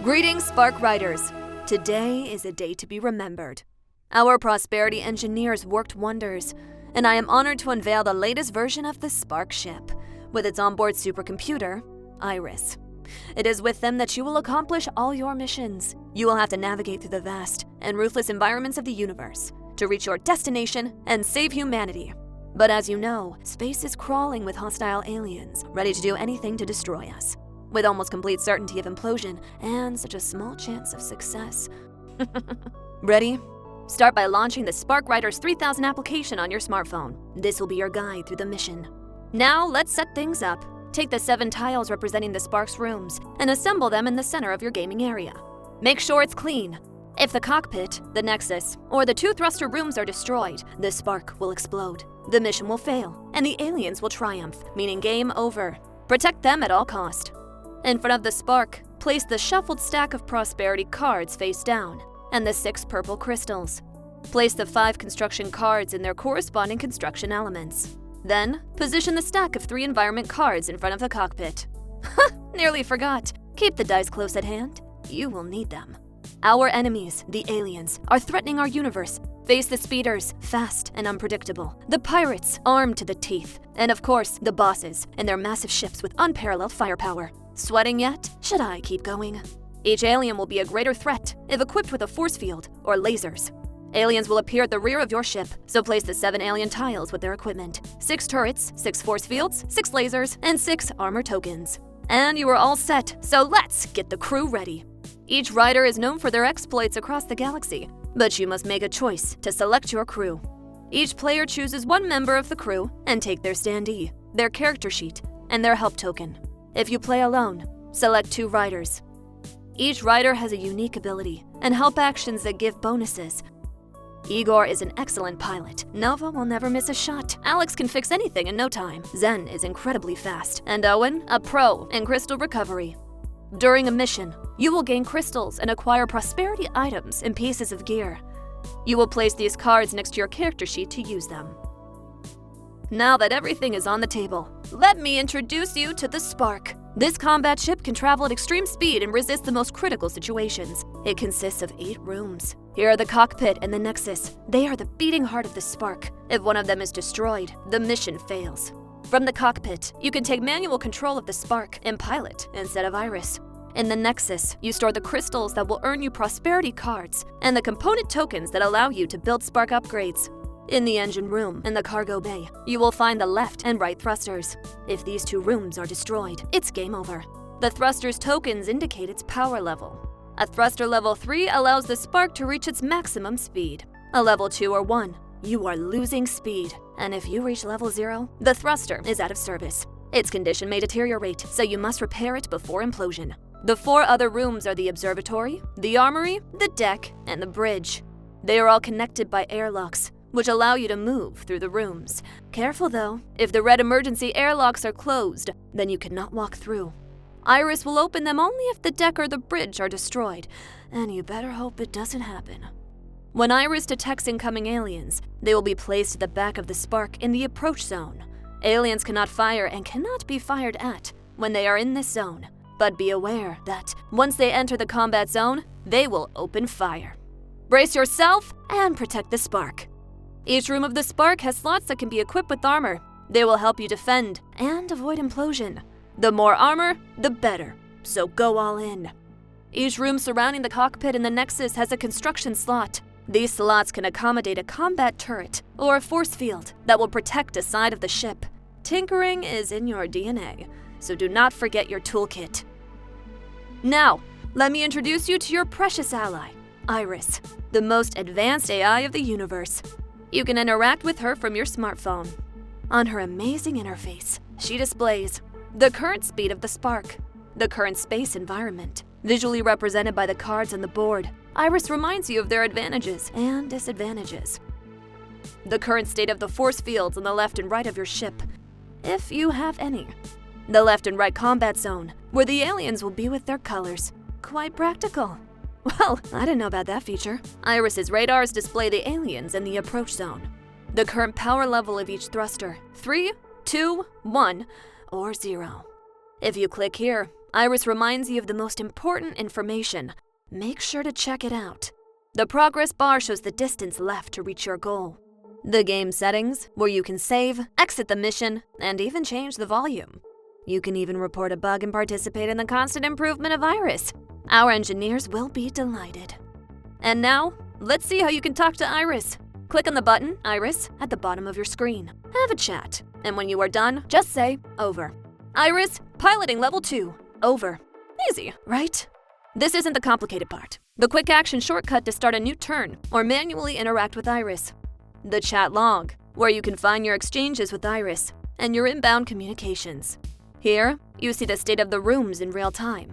Greetings, Spark Riders. Today is a day to be remembered. Our Prosperity engineers worked wonders, and I am honored to unveil the latest version of the Spark ship, with its onboard supercomputer, Iris. It is with them that you will accomplish all your missions. You will have to navigate through the vast and ruthless environments of the universe to reach your destination and save humanity. But as you know, space is crawling with hostile aliens, ready to do anything to destroy us. With almost complete certainty of implosion and such a small chance of success. Ready? Start by launching the Spark Riders 3000 application on your smartphone. This will be your guide through the mission. Now, let's set things up. Take the 7 tiles representing the Spark's rooms and assemble them in the center of your gaming area. Make sure it's clean. If the cockpit, the Nexus, or the 2 thruster rooms are destroyed, the Spark will explode. The mission will fail, and the aliens will triumph, meaning game over. Protect them at all cost. In front of the Spark, place the shuffled stack of Prosperity cards face down, and the 6 purple crystals. Place the 5 construction cards in their corresponding construction elements. Then, position the stack of 3 environment cards in front of the cockpit. Nearly forgot. Keep the dice close at hand. You will need them. Our enemies, the aliens, are threatening our universe. Face the speeders, fast and unpredictable. The pirates, armed to the teeth. And of course, the bosses and their massive ships with unparalleled firepower. Sweating yet? Should I keep going? Each alien will be a greater threat if equipped with a force field or lasers. Aliens will appear at the rear of your ship, so place the 7 alien tiles with their equipment. 6 turrets, 6 force fields, 6 lasers, and 6 armor tokens. And you are all set, so let's get the crew ready. Each rider is known for their exploits across the galaxy, but you must make a choice to select your crew. Each player chooses 1 member of the crew and take their standee, their character sheet, and their help token. If you play alone, select 2 riders. Each rider has a unique ability and help actions that give bonuses. Igor is an excellent pilot. Nova will never miss a shot. Alex can fix anything in no time. Zen is incredibly fast. And Owen, a pro in crystal recovery. During a mission, you will gain crystals and acquire Prosperity items and pieces of gear. You will place these cards next to your character sheet to use them. Now that everything is on the table, let me introduce you to the Spark. This combat ship can travel at extreme speed and resist the most critical situations. It consists of 8 rooms. Here are the cockpit and the Nexus. They are the beating heart of the Spark. If one of them is destroyed, the mission fails. From the cockpit, you can take manual control of the Spark and pilot instead of Iris. In the Nexus, you store the crystals that will earn you Prosperity cards and the component tokens that allow you to build Spark upgrades. In the engine room and the cargo bay, you will find the left and right thrusters. If these 2 rooms are destroyed, it's game over. The thruster's tokens indicate its power level. A thruster level 3 allows the Spark to reach its maximum speed. A level 2 or 1, you are losing speed. And if you reach level 0, the thruster is out of service. Its condition may deteriorate, so you must repair it before implosion. The 4 other rooms are the observatory, the armory, the deck, and the bridge. They are all connected by airlocks, which allow you to move through the rooms. Careful though, if the red emergency airlocks are closed, then you cannot walk through. Iris will open them only if the deck or the bridge are destroyed, and you better hope it doesn't happen. When Iris detects incoming aliens, they will be placed at the back of the Spark in the approach zone. Aliens cannot fire and cannot be fired at when they are in this zone, but be aware that once they enter the combat zone, they will open fire. Brace yourself and protect the Spark. Each room of the Spark has slots that can be equipped with armor. They will help you defend and avoid implosion. The more armor, the better, so go all in. Each room surrounding the cockpit and the Nexus has a construction slot. These slots can accommodate a combat turret or a force field that will protect a side of the ship. Tinkering is in your DNA, so do not forget your toolkit. Now, let me introduce you to your precious ally, Iris, the most advanced AI of the universe. You can interact with her from your smartphone. On her amazing interface, she displays the current speed of the Spark, the current space environment, visually represented by the cards on the board. Iris reminds you of their advantages and disadvantages. The current state of the force fields on the left and right of your ship, if you have any. The left and right combat zone, where the aliens will be with their colors. Quite practical. Well, I didn't know about that feature. Iris's radars display the aliens in the approach zone. The current power level of each thruster, 3, 2, 1, or 0. If you click here, Iris reminds you of the most important information. Make sure to check it out. The progress bar shows the distance left to reach your goal. The game settings, where you can save, exit the mission, and even change the volume. You can even report a bug and participate in the constant improvement of Iris. Our engineers will be delighted. And now, let's see how you can talk to Iris. Click on the button, Iris, at the bottom of your screen. Have a chat, and when you are done, just say, over. Iris, piloting level 2, over. Easy, right? This isn't the complicated part. The quick action shortcut to start a new turn or manually interact with Iris. The chat log, where you can find your exchanges with Iris and your inbound communications. Here, you see the state of the rooms in real time.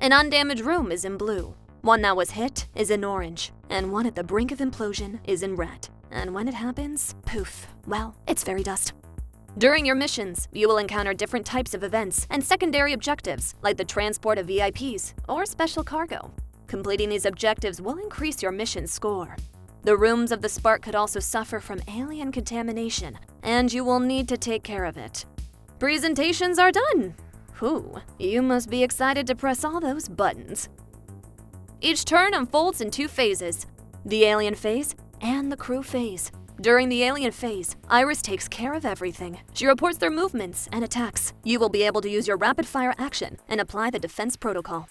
An undamaged room is in blue. One that was hit is in orange, and one at the brink of implosion is in red. And when it happens, poof, well, it's fairy dust. During your missions, you will encounter different types of events and secondary objectives, like the transport of VIPs or special cargo. Completing these objectives will increase your mission score. The rooms of the Spark could also suffer from alien contamination, and you will need to take care of it. Presentations are done! Whew, you must be excited to press all those buttons. Each turn unfolds in 2 phases, the alien phase and the crew phase. During the alien phase, Iris takes care of everything. She reports their movements and attacks. You will be able to use your rapid-fire action and apply the defense protocol.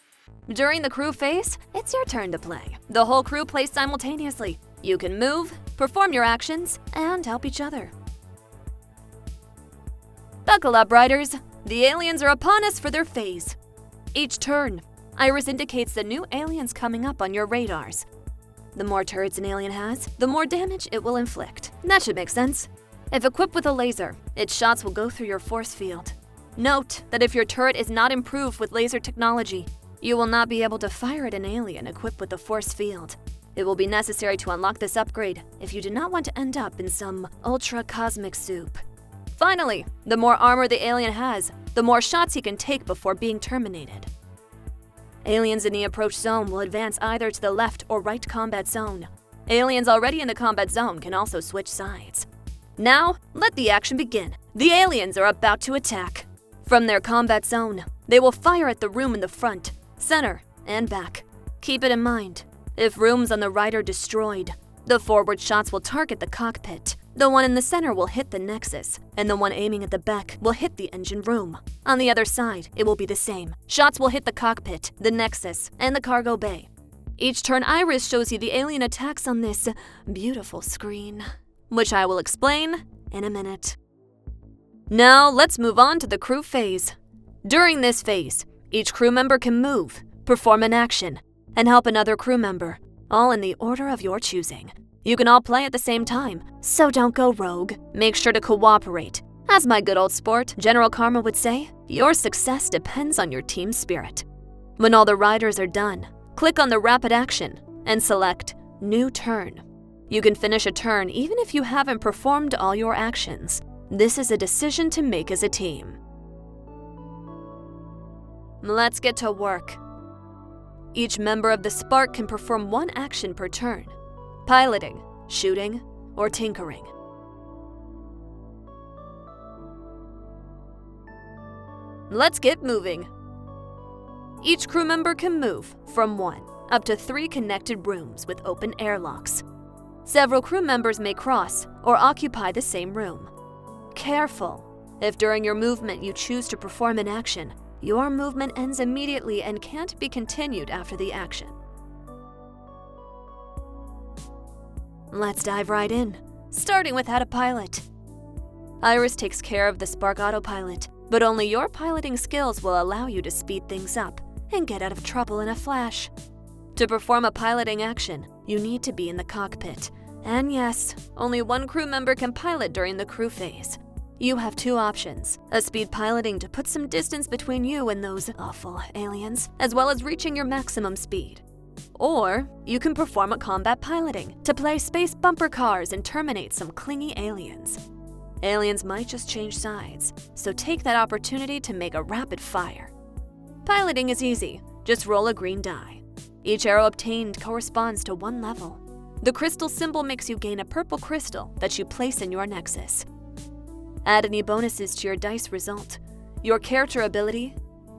During the crew phase, it's your turn to play. The whole crew plays simultaneously. You can move, perform your actions, and help each other. Buckle up, riders. The aliens are upon us for their phase. Each turn, Iris indicates the new aliens coming up on your radars. The more turrets an alien has, the more damage it will inflict. That should make sense. If equipped with a laser, its shots will go through your force field. Note that if your turret is not improved with laser technology, you will not be able to fire at an alien equipped with the force field. It will be necessary to unlock this upgrade if you do not want to end up in some ultra-cosmic soup. Finally, the more armor the alien has, the more shots he can take before being terminated. Aliens in the approach zone will advance either to the left or right combat zone. Aliens already in the combat zone can also switch sides. Now, let the action begin. The aliens are about to attack. From their combat zone, they will fire at the room in the front, center, and back. Keep it in mind, if rooms on the right are destroyed, the forward shots will target the cockpit. The one in the center will hit the Nexus, and the one aiming at the back will hit the engine room. On the other side, it will be the same. Shots will hit the cockpit, the Nexus, and the cargo bay. Each turn, Iris shows you the alien attacks on this beautiful screen, which I will explain in a minute. Now, let's move on to the crew phase. During this phase, each crew member can move, perform an action, and help another crew member, all in the order of your choosing. You can all play at the same time, so don't go rogue. Make sure to cooperate. As my good old sport, General Karma would say, your success depends on your team spirit. When all the riders are done, click on the rapid action and select New Turn. You can finish a turn even if you haven't performed all your actions. This is a decision to make as a team. Let's get to work. Each member of the Spark can perform 1 action per turn: piloting, shooting, or tinkering. Let's get moving. Each crew member can move from 1 up to 3 connected rooms with open airlocks. Several crew members may cross or occupy the same room. Careful! If during your movement you choose to perform an action, your movement ends immediately and can't be continued after the action. Let's dive right in, starting with how to pilot. Iris takes care of the Spark autopilot, but only your piloting skills will allow you to speed things up and get out of trouble in a flash. To perform a piloting action, you need to be in the cockpit. And yes, only 1 crew member can pilot during the crew phase. You have 2 options: a speed piloting to put some distance between you and those awful aliens, as well as reaching your maximum speed. Or you can perform a combat piloting to play space bumper cars and terminate some clingy aliens. Aliens might just change sides, so take that opportunity to make a rapid fire. Piloting is easy, just roll a green die. Each arrow obtained corresponds to 1 level. The crystal symbol makes you gain a purple crystal that you place in your Nexus. Add any bonuses to your dice result, your character ability,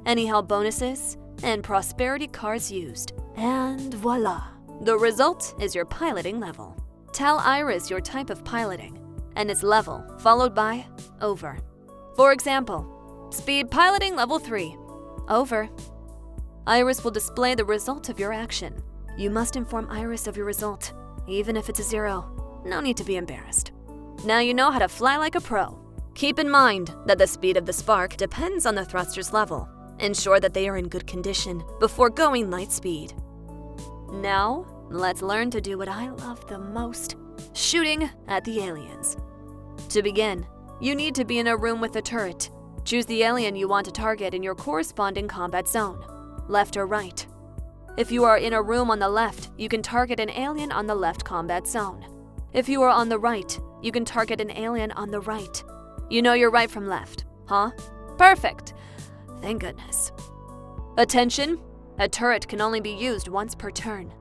any help bonuses, and prosperity cards used. And voila! The result is your piloting level. Tell Iris your type of piloting, and its level, followed by over. For example, speed piloting level 3, over. Iris will display the result of your action. You must inform Iris of your result, even if it's a 0. No need to be embarrassed. Now you know how to fly like a pro. Keep in mind that the speed of the spark depends on the thruster's level. Ensure that they are in good condition before going light speed. Now, let's learn to do what I love the most, shooting at the aliens. To begin, you need to be in a room with a turret. Choose the alien you want to target in your corresponding combat zone, left or right. If you are in a room on the left, you can target an alien on the left combat zone. If you are on the right, you can target an alien on the right. You know your right from left, huh? Perfect! Thank goodness. Attention! A turret can only be used once per turn.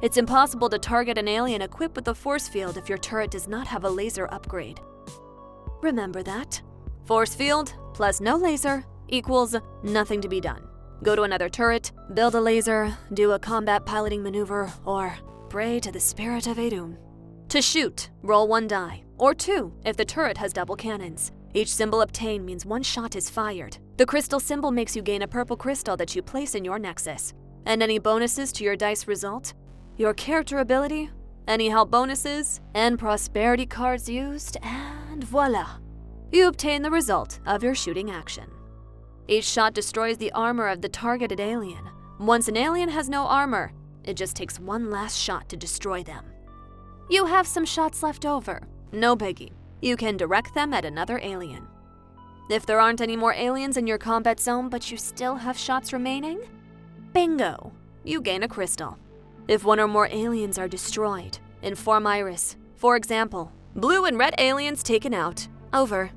It's impossible to target an alien equipped with a force field if your turret does not have a laser upgrade. Remember that. Force field plus no laser equals nothing to be done. Go to another turret, build a laser, do a combat piloting maneuver, or pray to the spirit of Adum. To shoot, roll 1 die, or 2 if the turret has double cannons. Each symbol obtained means 1 shot is fired. The crystal symbol makes you gain a purple crystal that you place in your nexus. And any bonuses to your dice result, your character ability, any help bonuses, and prosperity cards used, and voila! You obtain the result of your shooting action. Each shot destroys the armor of the targeted alien. Once an alien has no armor, it just takes 1 last shot to destroy them. You have some shots left over. No biggie. You can direct them at another alien. If there aren't any more aliens in your combat zone but you still have shots remaining, bingo! You gain a crystal. If 1 or more aliens are destroyed, inform Iris. For example, blue and red aliens taken out, over.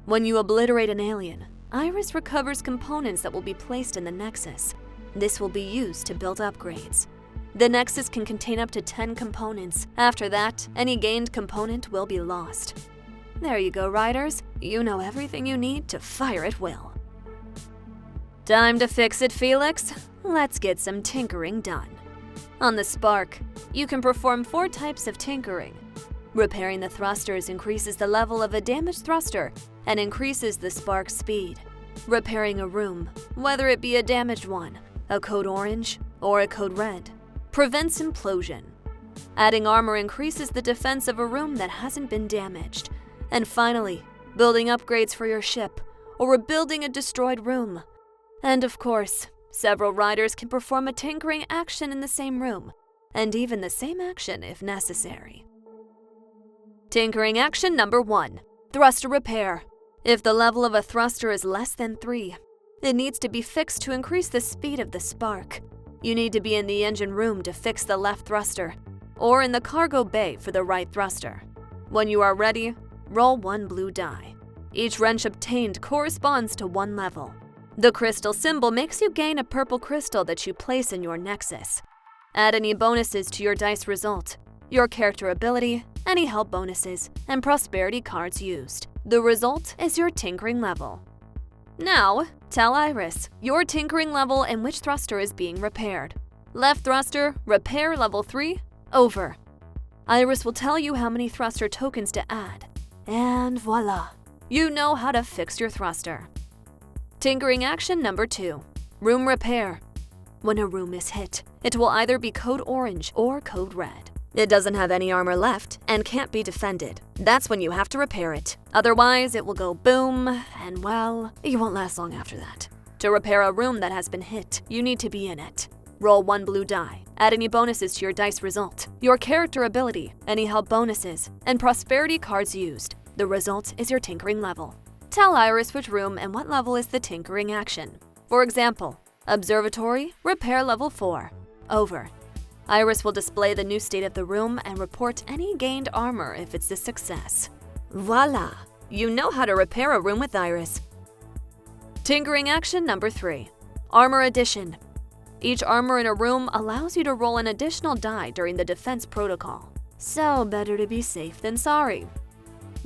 When you obliterate an alien, Iris recovers components that will be placed in the Nexus. This will be used to build upgrades. The Nexus can contain up to 10 components. After that, any gained component will be lost. There you go, riders. You know everything you need to fire at will. Time to fix it, Felix. Let's get some tinkering done. On the Spark, you can perform 4 types of tinkering. Repairing the thrusters increases the level of a damaged thruster and increases the spark speed. Repairing a room, whether it be a damaged one, a code orange, or a code red, prevents implosion. Adding armor increases the defense of a room that hasn't been damaged. And finally, building upgrades for your ship, or rebuilding a destroyed room. And of course, several riders can perform a tinkering action in the same room, and even the same action if necessary. Tinkering action number 1, thruster repair. If the level of a thruster is less than 3, it needs to be fixed to increase the speed of the spark. You need to be in the engine room to fix the left thruster, or in the cargo bay for the right thruster. When you are ready, roll 1 blue die. Each wrench obtained corresponds to 1 level. The crystal symbol makes you gain a purple crystal that you place in your nexus. Add any bonuses to your dice result, your character ability, any help bonuses, and prosperity cards used. The result is your tinkering level. Now, tell Iris your tinkering level and which thruster is being repaired. Left thruster, repair level 3, over. Iris will tell you how many thruster tokens to add. And voila! You know how to fix your thruster. Tinkering action number 2, room repair. When a room is hit, it will either be code orange or code red. It doesn't have any armor left and can't be defended. That's when you have to repair it. Otherwise, it will go boom, and well, you won't last long after that. To repair a room that has been hit, you need to be in it. Roll 1 blue die. Add any bonuses to your dice result, your character ability, any help bonuses, and prosperity cards used. The result is your tinkering level. Tell Iris which room and what level is the tinkering action. For example, observatory, repair level 4, over. Iris will display the new state of the room and report any gained armor if it's a success. Voila! You know how to repair a room with Iris. Tinkering action number 3, armor addition. Each armor in a room allows you to roll an additional die during the defense protocol. So better to be safe than sorry.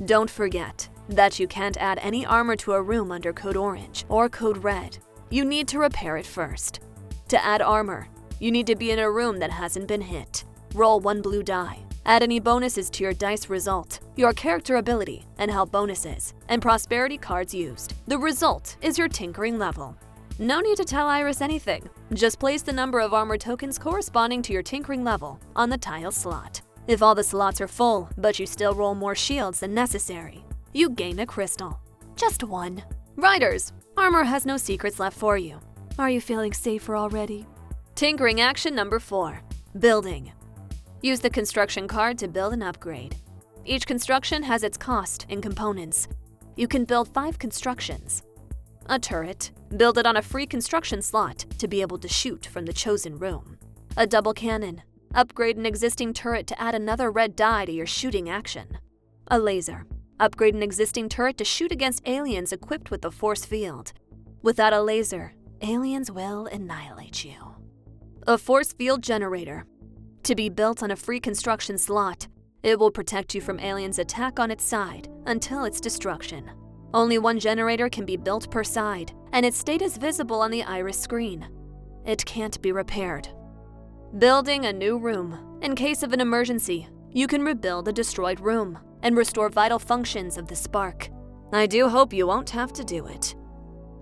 Don't forget that you can't add any armor to a room under code orange or code red. you need to repair it first. To add armor, you need to be in a room that hasn't been hit. Roll 1 blue die. Add any bonuses to your dice result, your character ability, and help bonuses, and prosperity cards used. The result is your tinkering level. No need to tell Iris anything. Just place the number of armor tokens corresponding to your tinkering level on the tile slot. If all the slots are full, but you still roll more shields than necessary, you gain a crystal. Just one. Riders, armor has no secrets left for you. Are you feeling safer already? Tinkering action number 4. Building. Use the construction card to build an upgrade. Each construction has its cost in components. You can build 5 constructions. A turret. Build it on a free construction slot to be able to shoot from the chosen room. A double cannon. Upgrade an existing turret to add another red die to your shooting action. A laser. Upgrade an existing turret to shoot against aliens equipped with a force field. Without a laser, aliens will annihilate you. A force field generator. To be built on a free construction slot, it will protect you from aliens' attack on its side until its destruction. Only 1 generator can be built per side, and its state is visible on the Iris screen. It can't be repaired. Building a new room. In case of an emergency, you can rebuild a destroyed room and restore vital functions of the spark. I do hope you won't have to do it.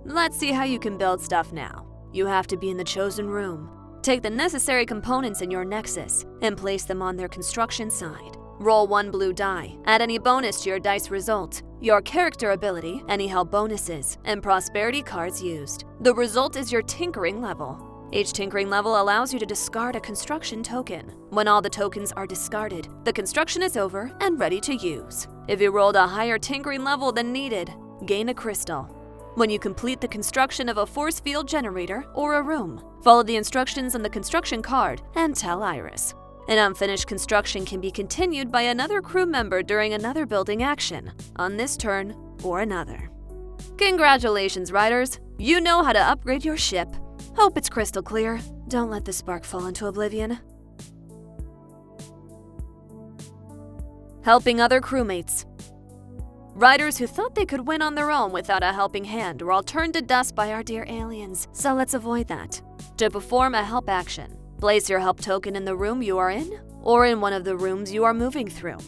Let's see how you can build stuff now. You have to be in the chosen room. Take the necessary components in your nexus and place them on their construction side. Roll 1 blue die. Add any bonus to your dice result, your character ability, any help bonuses, and prosperity cards used. The result is your tinkering level. Each tinkering level allows you to discard a construction token. When all the tokens are discarded, the construction is over and ready to use. If you rolled a higher tinkering level than needed, gain a crystal. When you complete the construction of a force field generator or a room, follow the instructions on the construction card and tell Iris. An unfinished construction can be continued by another crew member during another building action, on this turn or another. Congratulations, riders! You know how to upgrade your ship. Hope it's crystal clear. Don't let the spark fall into oblivion. Helping other crewmates. Riders who thought they could win on their own without a helping hand were all turned to dust by our dear aliens, so let's avoid that. To perform a help action, place your help token in the room you are in, or in one of the rooms you are moving through.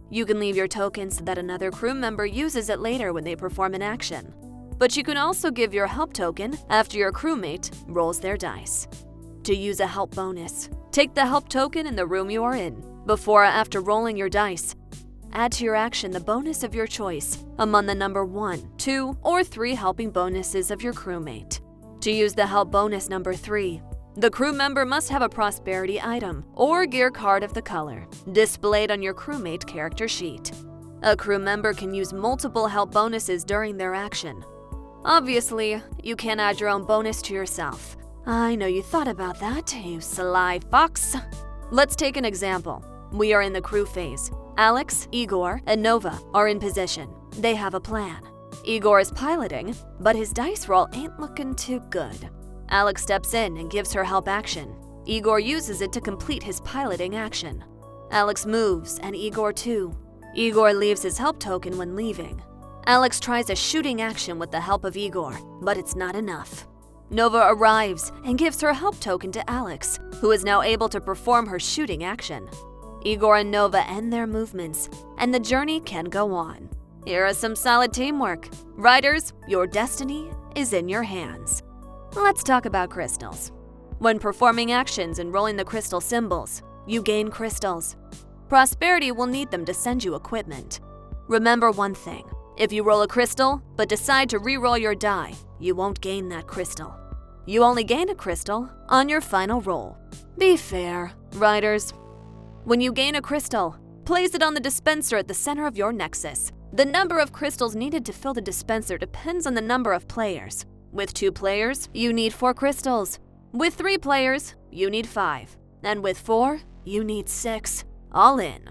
You can leave your token so that another crew member uses it later when they perform an action. But you can also give your help token after your crewmate rolls their dice. To use a help bonus, take the help token in the room you are in. Before or after rolling your dice, add to your action the bonus of your choice among the number 1, 2, or 3 helping bonuses of your crewmate. To use the help bonus number 3, the crew member must have a prosperity item or gear card of the color displayed on your crewmate character sheet. A crew member can use multiple help bonuses during their action. Obviously, you can't add your own bonus to yourself. I know you thought about that, you sly fox. Let's take an example. We are in the crew phase. Alex, Igor, and Nova are in position. They have a plan. Igor is piloting, but his dice roll ain't looking too good. Alex steps in and gives her help action. Igor uses it to complete his piloting action. Alex moves, and Igor too. Igor leaves his help token when leaving. Alex tries a shooting action with the help of Igor, but it's not enough. Nova arrives and gives her help token to Alex, who is now able to perform her shooting action. Igor and Nova end their movements, and the journey can go on. Here is some solid teamwork. Riders, your destiny is in your hands. Let's talk about crystals. When performing actions and rolling the crystal symbols, you gain crystals. Prosperity will need them to send you equipment. Remember one thing. If you roll a crystal, but decide to re-roll your die, you won't gain that crystal. You only gain a crystal on your final roll. Be fair, riders. When you gain a crystal, place it on the dispenser at the center of your nexus. The number of crystals needed to fill the dispenser depends on the number of players. With 2 players, you need 4 crystals. With 3 players, you need 5. And with 4, you need 6. All in.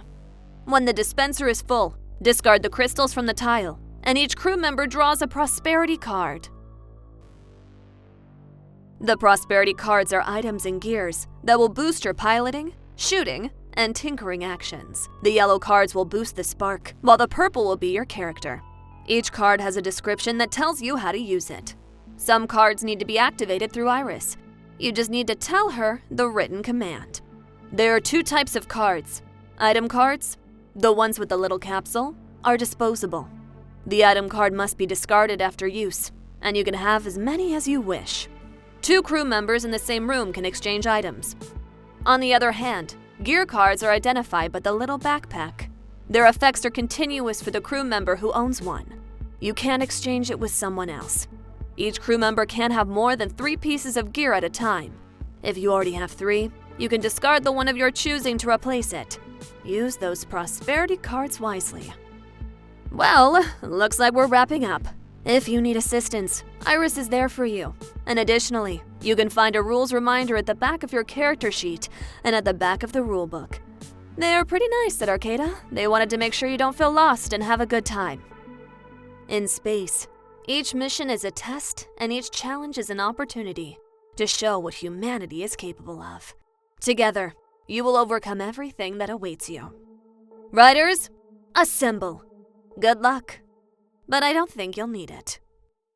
When the dispenser is full, discard the crystals from the tile, and each crew member draws a prosperity card. The prosperity cards are items and gears that will boost your piloting, shooting, and tinkering actions. The yellow cards will boost the spark, while the purple will be your character. Each card has a description that tells you how to use it. Some cards need to be activated through Iris. You just need to tell her the written command. There are 2 types of cards. Item cards, the ones with the little capsule, are disposable. The item card must be discarded after use, and you can have as many as you wish. 2 crew members in the same room can exchange items. On the other hand, gear cards are identified by the little backpack. Their effects are continuous for the crew member who owns one. You can't exchange it with someone else. Each crew member can't have more than 3 pieces of gear at a time. If you already have 3, you can discard the one of your choosing to replace it. Use those prosperity cards wisely. Well, looks like we're wrapping up. If you need assistance, Iris is there for you. And additionally, you can find a rules reminder at the back of your character sheet and at the back of the rulebook. They're pretty nice at Arcata. They wanted to make sure you don't feel lost and have a good time. In space, each mission is a test and each challenge is an opportunity to show what humanity is capable of. Together, you will overcome everything that awaits you. Riders, assemble! Good luck, but I don't think you'll need it.